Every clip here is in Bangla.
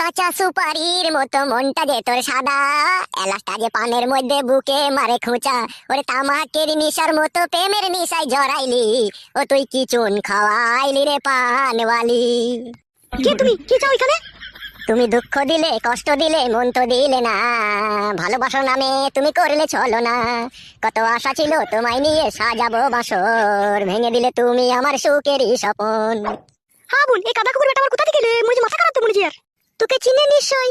কাঁচা সুপারির মতো মনটা যে তোর সাদা, এলাচটা যে পানের মধ্যে বুকে মারে খোঁচা। ওরে তামাকের নিশার মতো প্রেমের নিশায় জড়াইলি, ও তুই কি চুন খাওয়াইলি রে পানওয়ালি। কে তুমি? কি চাও এখানে? তুমি দুঃখ দিলে কষ্ট দিলে মন তো দিলে না, ভালোবাসার নামে তুমি করলে চলো না। কত আশা ছিল তোমায় নিয়ে সাজাবো বাসর, ভেঙে দিলে তুমি আমার সুখেরই স্বপন। হ্যাঁ বোন, এই কাদা কুকুর বেটা আমার কোথা থেকে এলে? মনে হচ্ছে মাথা খারাপ তো মনে হচ্ছে। আর তোকে চিনে নিশ্চয়।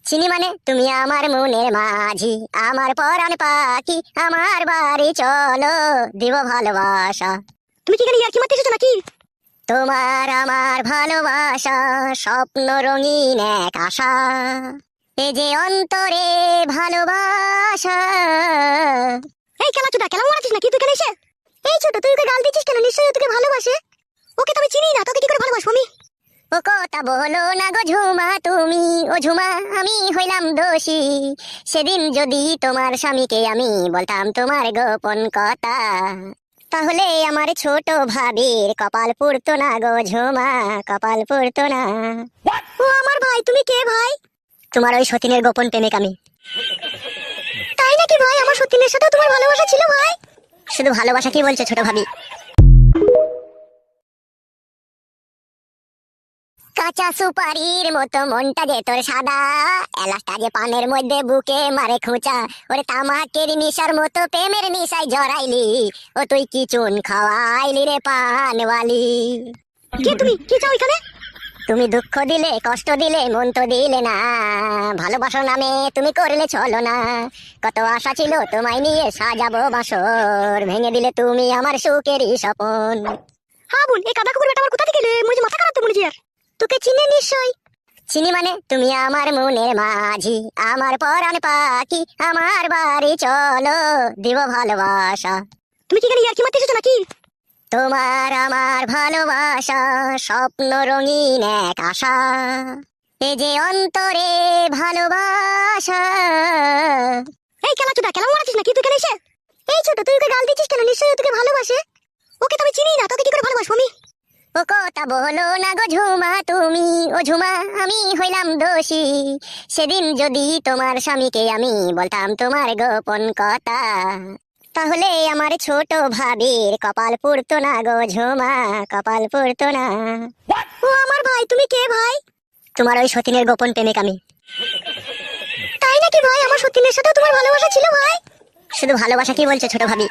চিনি মানে তুমি আমার মনের মাঝি, আমার পরাণ পাখি, আমার বাড়ি চলো দিব ভালোবাসা। তুমি কি এখানে ইয়ার্কি মারতে এসেছো নাকি? তোমার আমার ভালোবাসা স্বপ্ন রঙিন এক আশা, এ যে অন্তরে ভালোবাসা। এই খেলা চোদা, খেলা মারাচ্ছিস নাকি তুই এখানে এসে? এই ছোট, তুই ওকে গাল দিচ্ছিস কেন? নিশ্চয়ই ও তোকে ভালোবাসে। ওকে তো আমি চিনি না, তোকে কি করে ভালোবাসবো আমি? ও কথা বলো না গো ঝুমা তুমি, ও ঝুমা আমি হইলাম দোষী। সেদিন যদি তোমার স্বামীকে আমি বলতাম তোমার গোপন কথা, তাহলে আমার ছোট ভাবির কপাল পুড়তো না গো ঝুমা, কপাল পুড়তো না। ও আমার ভাই, তুমি কে ভাই? তোমার ওই সতীনের গোপন প্রেমিক আমি। তাই নাকি ভাই? আমার সত্যিনের সাথে তোমার ভালোবাসা ছিল ভাই? শুধু ভালোবাসা কি বলছো ছোট ভাবি? কাঁচা সুপারির মতো মনটা যে তোর সাদা, এলাচটা যে পানের মধ্যে বুকে মারে খোঁচা। ওরে তামাকের নিশার মতো প্রেমের নিশায় জড়াইলি, ও তুই কি চুন খাওয়াইলি রে পানওয়ালি। কে তুমি? কি চাও এখানে? তুমি দুঃখ দিলে কষ্ট দিলে মন তো দিলে না, ভালোবাসার নামে তুমি করলে চলো না। কত আশা ছিল তোমায় নিয়ে সাজাবো বাসর, ভেঙে দিলে তুমি আমার সুখেরই স্বপন। হ্যাঁ বোন, এই কাদা কুকুর বেটা আমার কোথা থেকে এলে? মনে হচ্ছে মাথা খারাপ তো মনে হচ্ছে। আর তোকে চিনে নিশ্চয়। চিনি মানে তুমি আমার মনের মাঝি, আমার পরাণ পাখি, আমার বাড়ি চলো দিব ভালোবাসা। তুমি কি এখানে ইয়ার্কি মারতে এসেছো নাকি? তোমার আমার ভালোবাসা স্বপ্ন রঙিন এক আশা, এ যে অন্তরে ভালোবাসা। এই খেলা চোদা, খেলা মারাচ্ছিস নাকি তুই এখানে এসে? এই ছোট, তুই ওকে গাল দিচ্ছিস কেন? নিশ্চয়ই ও তোকে ভালোবাসে। ওকে তো আমি চিনি না, তোকে কি করে ভালোবাসবো আমি? ও কথা বলো না গো ঝুমা তুমি, ও ঝুমা আমি হইলাম দোষী। সেদিন যদি তোমার স্বামীকে আমি বলতাম তোমার গোপন কথা, তাহলে আমার ছোট ভাবির কপাল পুড়তো না গো ঝুমা, কপাল পুড়তো না। ও আমার ভাই, তুমি কে ভাই? তোমার ওই সতীনের গোপন প্রেমিক আমি। তাই নাকি ভাই? আমার সত্যিনের সাথে তোমার ভালোবাসা ছিল ভাই? শুধু ভালোবাসা কি বলছো ছোট ভাবি?